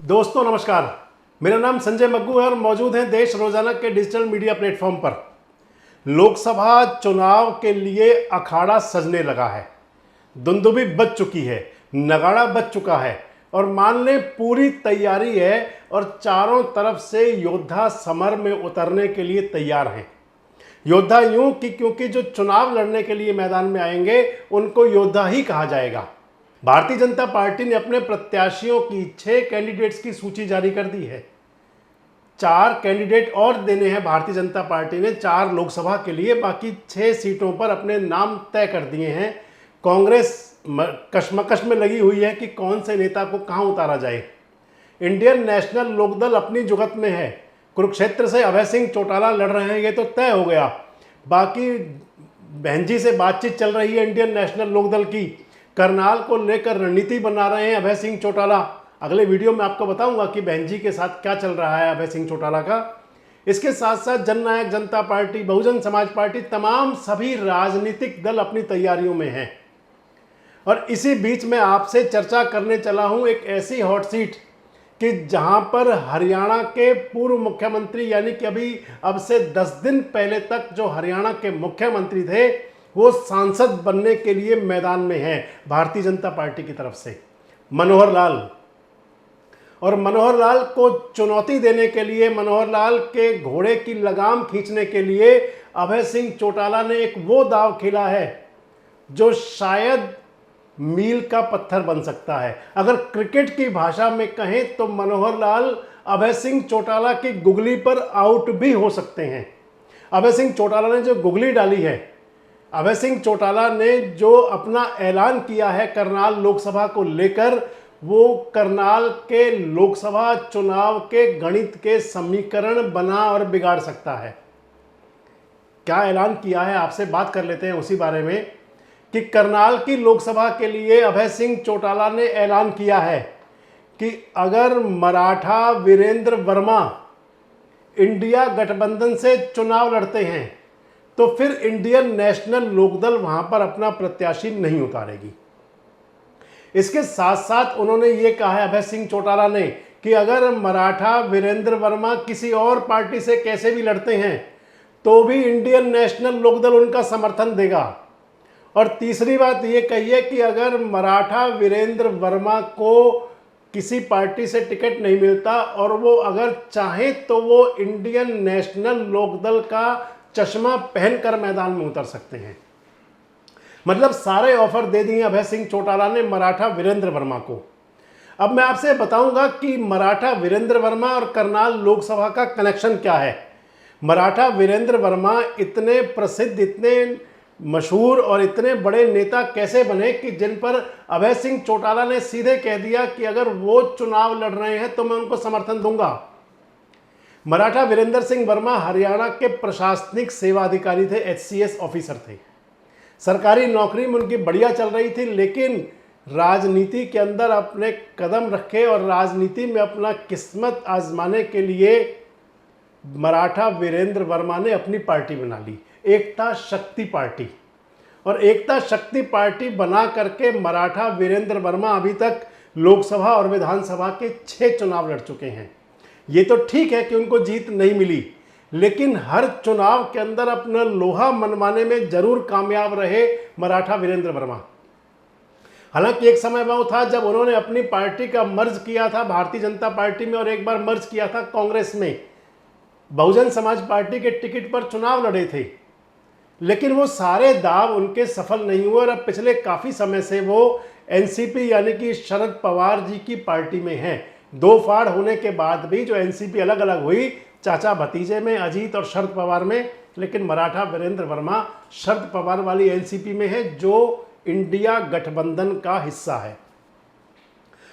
दोस्तों नमस्कार, मेरा नाम संजय मग्गू है और मौजूद हैं देश रोजाना के डिजिटल मीडिया प्लेटफॉर्म पर। लोकसभा चुनाव के लिए अखाड़ा सजने लगा है, दुंदुभी बज चुकी है, नगाड़ा बज चुका है और मान लें पूरी तैयारी है और चारों तरफ से योद्धा समर में उतरने के लिए तैयार हैं। योद्धा यूं कि क्योंकि जो चुनाव लड़ने के लिए मैदान में आएंगे उनको योद्धा ही कहा जाएगा। भारतीय जनता पार्टी ने अपने प्रत्याशियों की 6 कैंडिडेट्स की सूची जारी कर दी है। 4 कैंडिडेट और देने हैं भारतीय जनता पार्टी ने 4 लोकसभा के लिए, बाकी 6 सीटों पर अपने नाम तय कर दिए हैं। कांग्रेस कशमकश में लगी हुई है कि कौन से नेता को कहां उतारा जाए। इंडियन नेशनल लोकदल अपनी जुगत में है, कुरुक्षेत्र से अभय सिंह चौटाला लड़ रहे हैं, ये तो तय हो गया। बाकी बहन जी से बातचीत चल रही है इंडियन नेशनल लोकदल की, करनाल को लेकर रणनीति बना रहे हैं अभय सिंह चौटाला। अगले वीडियो में आपको बताऊंगा कि बहन जी के साथ क्या चल रहा है अभय सिंह चौटाला का। इसके साथ साथ जननायक जनता पार्टी, बहुजन समाज पार्टी, तमाम सभी राजनीतिक दल अपनी तैयारियों में हैं। और इसी बीच में आपसे चर्चा करने चला हूं एक ऐसी हॉट सीट कि जहां पर हरियाणा के पूर्व मुख्यमंत्री, यानी कि अभी अब से 10 दिन पहले तक जो हरियाणा के मुख्यमंत्री थे, वो सांसद बनने के लिए मैदान में हैं भारतीय जनता पार्टी की तरफ से, मनोहर लाल। और मनोहर लाल को चुनौती देने के लिए, मनोहर लाल के घोड़े की लगाम खींचने के लिए अभय सिंह चौटाला ने एक वो दांव खेला है जो शायद मील का पत्थर बन सकता है। अगर क्रिकेट की भाषा में कहें तो मनोहर लाल अभय सिंह चौटाला की गुगली पर आउट भी हो सकते हैं। अभय सिंह चौटाला ने जो गुगली डाली है, अभय सिंह चौटाला ने जो अपना ऐलान किया है करनाल लोकसभा को लेकर, वो करनाल के लोकसभा चुनाव के गणित के समीकरण बना और बिगाड़ सकता है। क्या ऐलान किया है, आपसे बात कर लेते हैं उसी बारे में कि करनाल की लोकसभा के लिए अभय सिंह चौटाला ने ऐलान किया है कि अगर मराठा वीरेंद्र वर्मा इंडिया गठबंधन से चुनाव लड़ते हैं तो फिर इंडियन नेशनल लोकदल वहां पर अपना प्रत्याशी नहीं उतारेगी। इसके साथ साथ उन्होंने ये कहा है अभय सिंह चौटाला ने कि अगर मराठा वीरेंद्र वर्मा किसी और पार्टी से कैसे भी लड़ते हैं तो भी इंडियन नेशनल लोकदल उनका समर्थन देगा। और तीसरी बात ये कही है कि अगर मराठा वीरेंद्र वर्मा को किसी पार्टी से टिकट नहीं मिलता और वो अगर चाहे तो वो इंडियन नेशनल लोकदल का चश्मा पहनकर मैदान में उतर सकते हैं। मतलब सारे ऑफर दे दिए अभय सिंह चौटाला ने मराठा वीरेंद्र वर्मा को। अब मैं आपसे बताऊंगा कि मराठा वीरेंद्र वर्मा और करनाल लोकसभा का कनेक्शन क्या है। मराठा वीरेंद्र वर्मा इतने प्रसिद्ध, इतने मशहूर और इतने बड़े नेता कैसे बने कि जिन पर अभय सिंह चौटाला ने सीधे कह दिया कि अगर वो चुनाव लड़ रहे हैं तो मैं उनको समर्थन दूंगा। मराठा वीरेंद्र सिंह वर्मा हरियाणा के प्रशासनिक सेवा अधिकारी थे, HCS ऑफिसर थे। सरकारी नौकरी में उनकी बढ़िया चल रही थी, लेकिन राजनीति के अंदर अपने कदम रखे और राजनीति में अपना किस्मत आजमाने के लिए मराठा वीरेंद्र वर्मा ने अपनी पार्टी बना ली, एकता शक्ति पार्टी। और एकता शक्ति पार्टी बना करके मराठा वीरेंद्र वर्मा अभी तक लोकसभा और विधानसभा के 6 चुनाव लड़ चुके हैं। ये तो ठीक है कि उनको जीत नहीं मिली, लेकिन हर चुनाव के अंदर अपना लोहा मनवाने में जरूर कामयाब रहे मराठा वीरेंद्र वर्मा। हालांकि एक समय वो था जब उन्होंने अपनी पार्टी का मर्ज किया था भारतीय जनता पार्टी में और एक बार मर्ज किया था कांग्रेस में, बहुजन समाज पार्टी के टिकट पर चुनाव लड़े थे, लेकिन वो सारे दाव उनके सफल नहीं हुए और अब पिछले काफी समय से वो एनसीपी यानी कि शरद पवार जी की पार्टी में हैं। 2 फाड़ होने के बाद भी जो एनसीपी अलग अलग हुई, चाचा भतीजे में, अजीत और शरद पवार में, लेकिन मराठा वीरेंद्र वर्मा शरद पवार वाली एनसीपी में है जो इंडिया गठबंधन का हिस्सा है।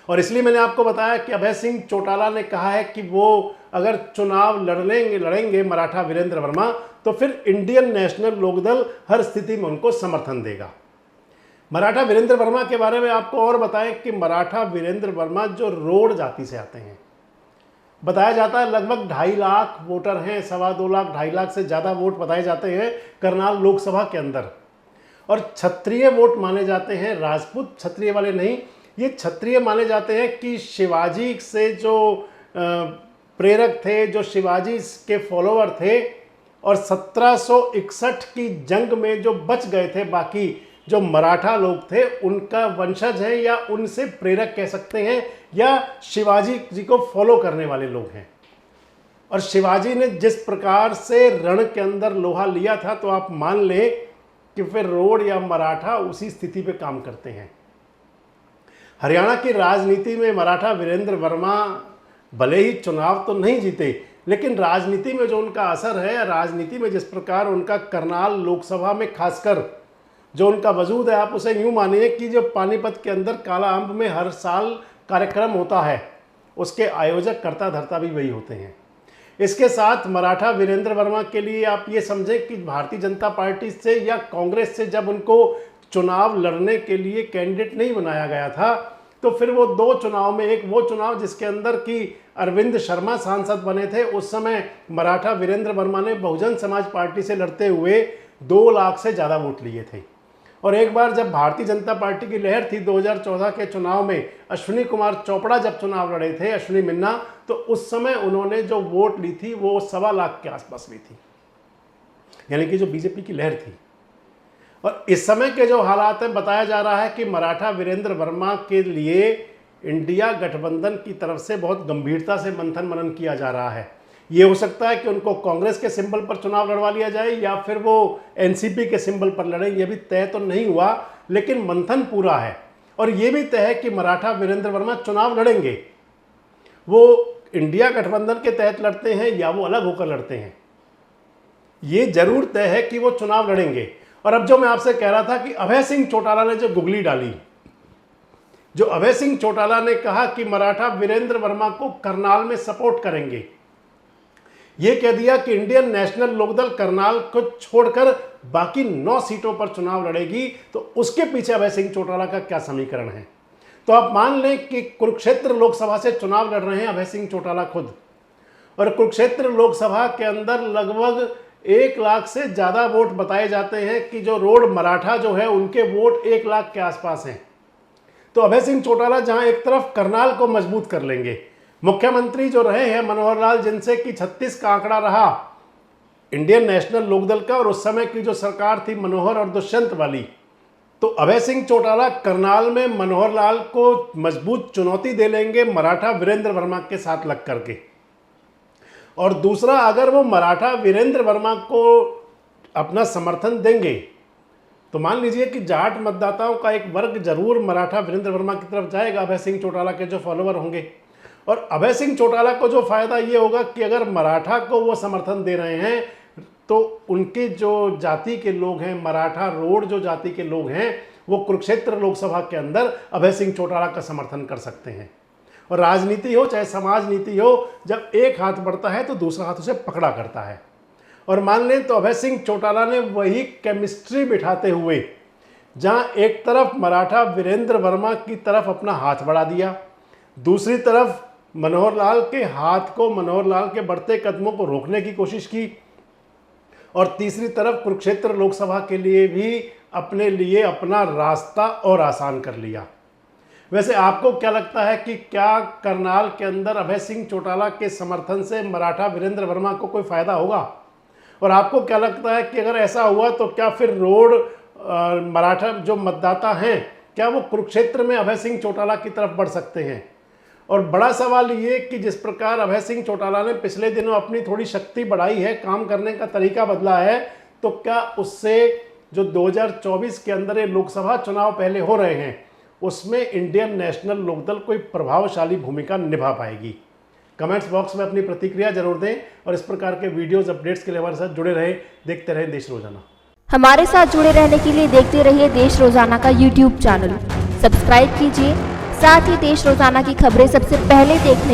और इसलिए मैंने आपको बताया कि अभय सिंह चौटाला ने कहा है कि वो अगर चुनाव लड़ेंगे मराठा वीरेंद्र वर्मा तो फिर इंडियन नेशनल लोकदल हर स्थिति में उनको समर्थन देगा। मराठा वीरेंद्र वर्मा के बारे में आपको और बताएं कि मराठा वीरेंद्र वर्मा जो रोड जाति से आते हैं, बताया जाता है लगभग 2.5 लाख वोटर हैं, 2.25 लाख 2.5 लाख से ज़्यादा वोट बताए जाते हैं करनाल लोकसभा के अंदर। और क्षत्रिय वोट माने जाते हैं, राजपूत क्षत्रिय वाले नहीं, ये क्षत्रिय माने जाते हैं कि शिवाजी से जो प्रेरक थे, जो शिवाजी के फॉलोअर थे, और 1761 की जंग में जो बच गए थे बाकी जो मराठा लोग थे, उनका वंशज है या उनसे प्रेरक कह सकते हैं, या शिवाजी जी को फॉलो करने वाले लोग हैं। और शिवाजी ने जिस प्रकार से रण के अंदर लोहा लिया था, तो आप मान लें कि फिर रोड या मराठा उसी स्थिति पे काम करते हैं। हरियाणा की राजनीति में मराठा वीरेंद्र वर्मा भले ही चुनाव तो नहीं जीते, लेकिन राजनीति में जो उनका असर है, राजनीति में जिस प्रकार उनका करनाल लोकसभा में खासकर जो उनका वजूद है, आप उसे यूँ मानिए कि जो पानीपत के अंदर काला अम्ब में हर साल कार्यक्रम होता है, उसके आयोजक कर्ता धर्ता भी वही होते हैं। इसके साथ मराठा वीरेंद्र वर्मा के लिए आप ये समझें कि भारतीय जनता पार्टी से या कांग्रेस से जब उनको चुनाव लड़ने के लिए कैंडिडेट नहीं बनाया गया था, तो फिर वो दो चुनाव में, एक वो चुनाव जिसके अंदर कि अरविंद शर्मा सांसद बने थे, उस समय मराठा वीरेंद्र वर्मा ने बहुजन समाज पार्टी से लड़ते हुए 2 लाख से ज़्यादा वोट लिए थे। और एक बार जब भारतीय जनता पार्टी की लहर थी 2014 के चुनाव में, अश्विनी कुमार चोपड़ा जब चुनाव लड़े थे, अश्विनी मिन्ना, तो उस समय उन्होंने जो वोट ली थी वो 1.25 लाख के आसपास ली थी, यानी कि जो बीजेपी की लहर थी। और इस समय के जो हालात हैं, बताया जा रहा है कि मराठा वीरेंद्र वर्मा के लिए इंडिया गठबंधन की तरफ से बहुत गंभीरता से मंथन मनन किया जा रहा है। ये हो सकता है कि उनको कांग्रेस के सिंबल पर चुनाव लड़वा लिया जाए या फिर वो एनसीपी के सिंबल पर लड़े, ये भी तय तो नहीं हुआ, लेकिन मंथन पूरा है। और ये भी तय है कि मराठा वीरेंद्र वर्मा चुनाव लड़ेंगे। वो इंडिया गठबंधन के तहत लड़ते हैं या वो अलग होकर लड़ते हैं, ये जरूर तय है कि वो चुनाव लड़ेंगे। और अब जो मैं आपसे कह रहा था कि अभय सिंह चौटाला ने जो गुगली डाली, जो अभय सिंह चौटाला ने कहा कि मराठा वीरेंद्र वर्मा को करनाल में सपोर्ट करेंगे, ये कह दिया कि इंडियन नेशनल लोकदल करनाल को छोड़कर बाकी 9 सीटों पर चुनाव लड़ेगी, तो उसके पीछे अभय सिंह चौटाला का क्या समीकरण है। तो आप मान लें कि कुरुक्षेत्र लोकसभा से चुनाव लड़ रहे हैं अभय सिंह चौटाला खुद, और कुरुक्षेत्र लोकसभा के अंदर लगभग 1 लाख से ज़्यादा वोट बताए जाते हैं कि जो रोड मराठा जो है उनके वोट 1 लाख के आसपास हैं। तो अभय सिंह चौटाला जहां एक तरफ करनाल को मजबूत कर लेंगे, मुख्यमंत्री जो रहे हैं मनोहर लाल, जिनसे कि 36 का आंकड़ा रहा इंडियन नेशनल लोकदल का, और उस समय की जो सरकार थी मनोहर और दुष्यंत वाली, तो अभय सिंह चौटाला करनाल में मनोहर लाल को मजबूत चुनौती दे लेंगे मराठा वीरेंद्र वर्मा के साथ लग करके। और दूसरा, अगर वो मराठा वीरेंद्र वर्मा को अपना समर्थन देंगे, तो मान लीजिए कि जाट मतदाताओं का एक वर्ग जरूर मराठा वीरेंद्र वर्मा की तरफ जाएगा, अभय सिंह चौटाला के जो फॉलोअर होंगे। और अभय सिंह चौटाला को जो फायदा ये होगा कि अगर मराठा को वो समर्थन दे रहे हैं, तो उनके जो जाति के लोग हैं, मराठा रोड जो जाति के लोग हैं, वो कुरुक्षेत्र लोकसभा के अंदर अभय सिंह चौटाला का समर्थन कर सकते हैं। और राजनीति हो चाहे समाज नीति हो, जब एक हाथ बढ़ता है तो दूसरा हाथ उसे पकड़ा करता है। और मान लें तो अभय सिंह चौटाला ने वही केमिस्ट्री बिठाते हुए, जहां एक तरफ मराठा वीरेंद्र वर्मा की तरफ अपना हाथ बढ़ा दिया, दूसरी तरफ मनोहर लाल के हाथ को, मनोहर लाल के बढ़ते कदमों को रोकने की कोशिश की, और तीसरी तरफ कुरुक्षेत्र लोकसभा के लिए भी अपने लिए अपना रास्ता और आसान कर लिया। वैसे आपको क्या लगता है कि क्या करनाल के अंदर अभय सिंह चौटाला के समर्थन से मराठा वीरेंद्र वर्मा को कोई फायदा होगा? और आपको क्या लगता है कि अगर ऐसा हुआ तो क्या फिर रोड मराठा जो मतदाता हैं, क्या वो कुरुक्षेत्र में अभय सिंह चौटाला की तरफ बढ़ सकते हैं? और बड़ा सवाल ये कि जिस प्रकार अभय सिंह चौटाला ने पिछले दिनों अपनी थोड़ी शक्ति बढ़ाई है, काम करने का तरीका बदला है, तो क्या उससे जो 2024 के अंदर ये लोकसभा चुनाव पहले हो रहे हैं, उसमें इंडियन नेशनल लोकदल कोई प्रभावशाली भूमिका निभा पाएगी? कमेंट्स बॉक्स में अपनी प्रतिक्रिया जरूर दें, और इस प्रकार के वीडियोस अपडेट्स के लिए हमारे साथ जुड़े रहे, देखते रहें देश रोजाना। हमारे साथ जुड़े रहने के लिए देखते रहिए देश रोजाना का यूट्यूब चैनल, सब्सक्राइब कीजिए। साथ ही देश रोजाना की खबरें सबसे पहले देखने के